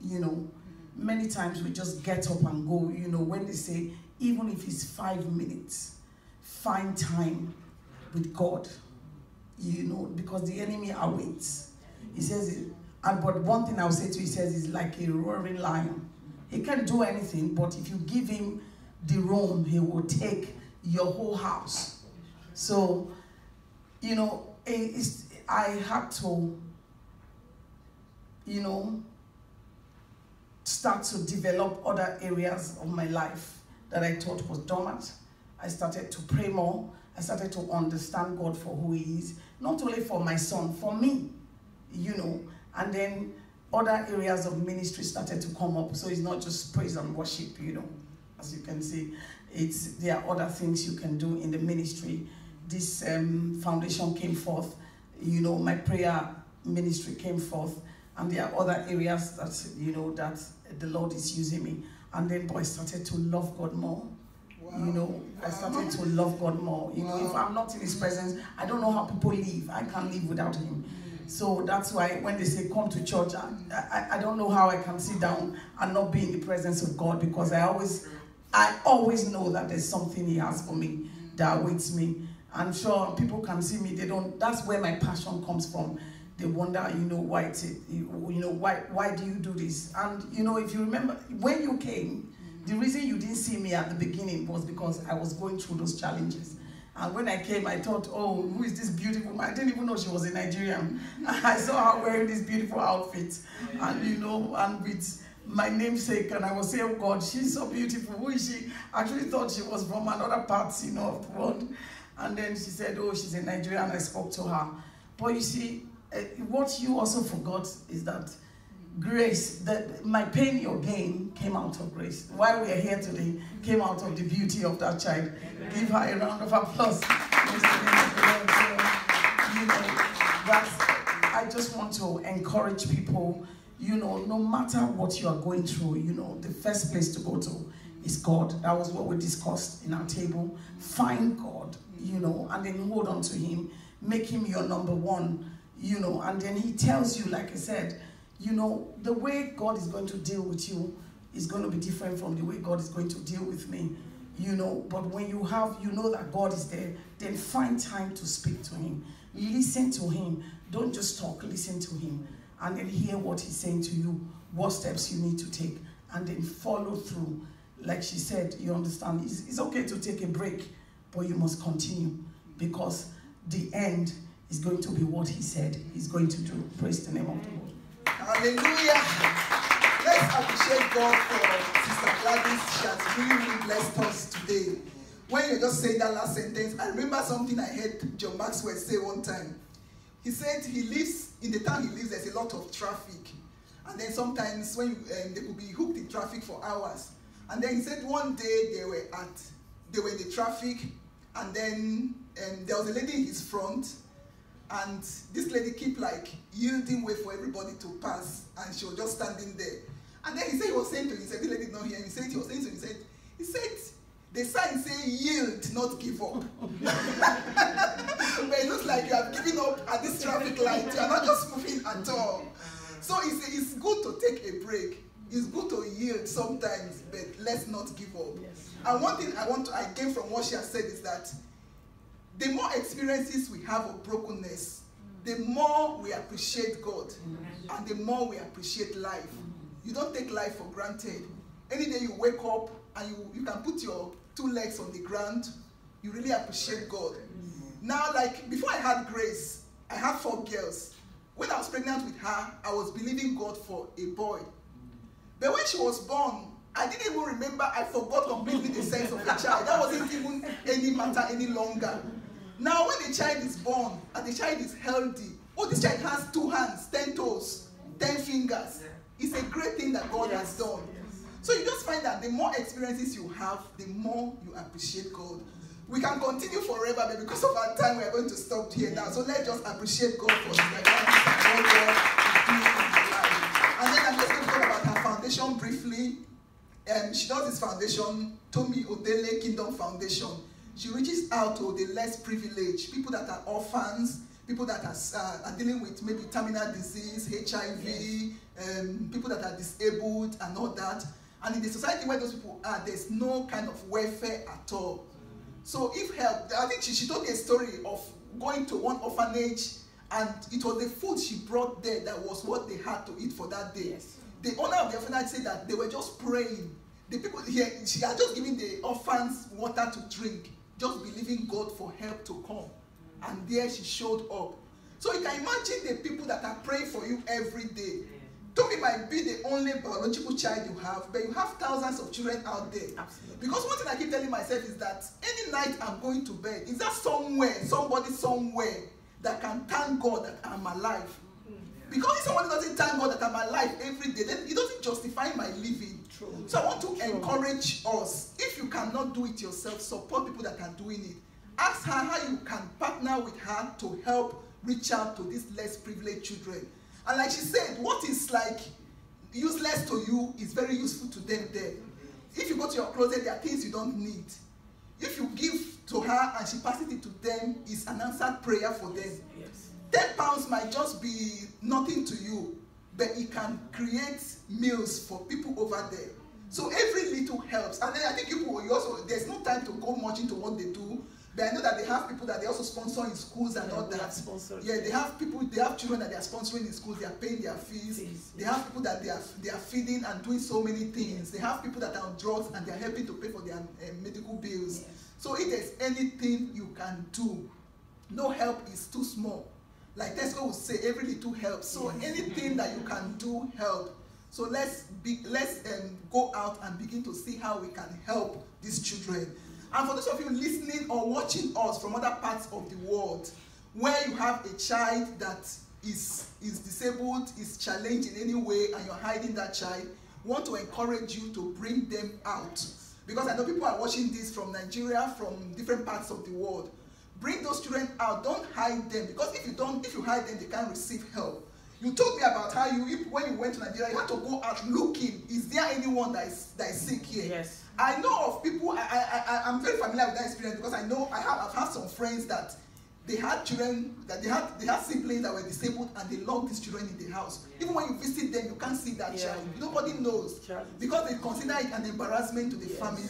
You know, many times we just get up and go, you know, when they say, even if it's 5 minutes, find time with God, you know, because the enemy awaits. He says, but one thing I'll say to you, he says, he's like a roaring lion. He can't do anything, but if you give him the room, he will take your whole house. So, you know, I had to, you know, start to develop other areas of my life that I thought was dormant. I started to pray more. I started to understand God for who he is, not only for my son, for me, you know. And then other areas of ministry started to come up. So it's not just praise and worship, you know. As you can see, there are other things you can do in the ministry. This foundation came forth, you know, my prayer ministry came forth, and there are other areas that, you know, that the Lord is using me. And then I started to love God more. Wow. You know, I started to love God more. You know, if I'm not in his presence, I don't know how people live. I can't live without him. So that's why when they say come to church, I don't know how I can sit down and not be in the presence of God, because I always know that there's something he has for me that awaits me. I'm sure people can see me, that's where my passion comes from. They wonder, you know, why do you do this? And, you know, if you remember, when you came, the reason you didn't see me at the beginning was because I was going through those challenges. And when I came, I thought, oh, who is this beautiful woman? I didn't even know she was a Nigerian. I saw her wearing this beautiful outfit, and, you know, and with my namesake, and I was saying, oh God, she's so beautiful. Who is she? I actually thought she was from another part, you know, of the world. And then she said, oh, she's a Nigerian. I spoke to her. But you see, what you also forgot is that grace, that my pain, your gain, came out of grace. Why we are here today came out of the beauty of that child. Give her a round of applause. You know, I just want to encourage people, you know, no matter what you are going through, you know, the first place to go to is God. That was what we discussed in our table. Find God, you know, and then hold on to him. Make him your number one, you know, and then he tells you, like I said, you know, the way God is going to deal with you is going to be different from the way God is going to deal with me, you know. But when you know that God is there, then find time to speak to him. Listen to him. Don't just talk, listen to him. And then hear what he's saying to you, what steps you need to take, and then follow through. Like she said, you understand, it's okay to take a break, but you must continue, because the end is going to be what he said he's going to do. Praise the name of the Lord. Hallelujah. Let's appreciate God for Sister Gladys. She has really blessed us today. When you just say that last sentence, I remember something I heard John Maxwell say one time. He said he lives, in the town he lives, there's a lot of traffic. And then sometimes when they could be hooked in traffic for hours. And then he said one day they were in the traffic, and then there was a lady in his front, and this lady kept like yielding way for everybody to pass, and she was just standing there. And then he said, he was saying to him, he said, the lady did not hear him, he said, the sign say yield, not give up. But it looks like you have given up at this traffic light. You are not just moving at all. So it's good to take a break. It's good to yield sometimes, but let's not give up. Yes. And one thing I gain from what she has said is that the more experiences we have of brokenness, the more we appreciate God, and the more we appreciate life. You don't take life for granted. Any day you wake up and you can put your 2 legs on the ground, you really appreciate God. Now, like before I had Grace, I had 4 girls. When I was pregnant with her, I was believing God for a boy. But when she was born, I didn't even remember, I forgot completely the sense of the child. That wasn't even any matter any longer. Now, when the child is born and the child is healthy, oh, this child has 2 hands, 10 toes, 10 fingers. It's a great thing that God has done. So you just find that the more experiences you have, the more you appreciate God. We can continue forever, but because of our time, we are going to stop here now. So let's just appreciate God for the God is doing in our life. And then I'm just going to talk about her foundation briefly. She does this foundation, Tomi Odele Kingdom Foundation. She reaches out to the less privileged, people that are orphans, people that are dealing with maybe terminal disease, HIV, people that are disabled and all that. And in the society where those people are, there's no kind of welfare at all. So if help, I think she told me a story of going to one orphanage, and it was the food she brought there that was what they had to eat for that day. Yes. The owner of the orphanage said that they were just praying. The people here, she had just given the orphans water to drink, just believing God for help to come. And there she showed up. So you can imagine the people that are praying for you every day. Tomi might be the only biological child you have, but you have thousands of children out there. Absolutely. Because one thing I keep telling myself is that any night I'm going to bed, is there somewhere, somebody somewhere that can thank God that I'm alive? Because if somebody doesn't thank God that I'm alive every day, then it doesn't justify my living. True. So I want to encourage us, if you cannot do it yourself, support people that are doing it. Ask her how you can partner with her to help reach out to these less privileged children. And like she said, what is like useless to you is very useful to them there. If you go to your closet, there are things you don't need. If you give to her and she passes it to them, it's an answered prayer for them. Yes. 10 pounds might just be nothing to you, but it can create meals for people over there. So every little helps. And then I think people, there's no time to go much into what they do. But I know that they have people that they also sponsor in schools and all that. Yeah, they have people, they have children that they are sponsoring in schools, they are paying their fees. They have people that they are feeding and doing so many things. They have people that are on drugs and they are helping to pay for their medical bills. Yes. So if there's anything you can do, no help is too small. Like Tesco would say, every little helps. So anything that you can do, help. So let's go out and begin to see how we can help these children. And for those of you listening or watching us from other parts of the world, where you have a child that is disabled, is challenged in any way, and you're hiding that child, want to encourage you to bring them out. Because I know people are watching this from Nigeria, from different parts of the world. Bring those children out. Don't hide them. Because if you hide them, they can't receive help. You told me about how when you went to Nigeria, you had to go out looking. Is there anyone that is sick here? Yes. I know of people. I'm very familiar with that experience because I've had some friends that they had children that they had siblings that were disabled and they locked these children in the house. Even when you visit them, you can't see that child. Nobody knows because they consider it an embarrassment to the family.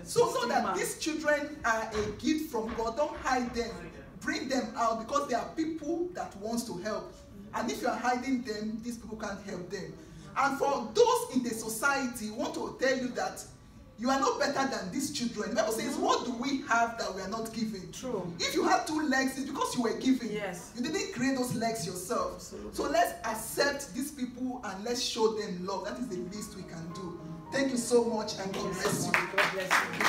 So know that these children are a gift from God. Don't hide them. Bring them out because there are people that wants to help. And if you are hiding them, these people can't help them. And for those in the society, I want to tell you that you are not better than these children. The Bible says, what do we have that we are not given? True. If you have 2 legs, it's because you were given. Yes. You didn't create those legs yourself. Absolutely. So let's accept these people and let's show them love. That is the least we can do. Thank you so much and God bless you. God bless you.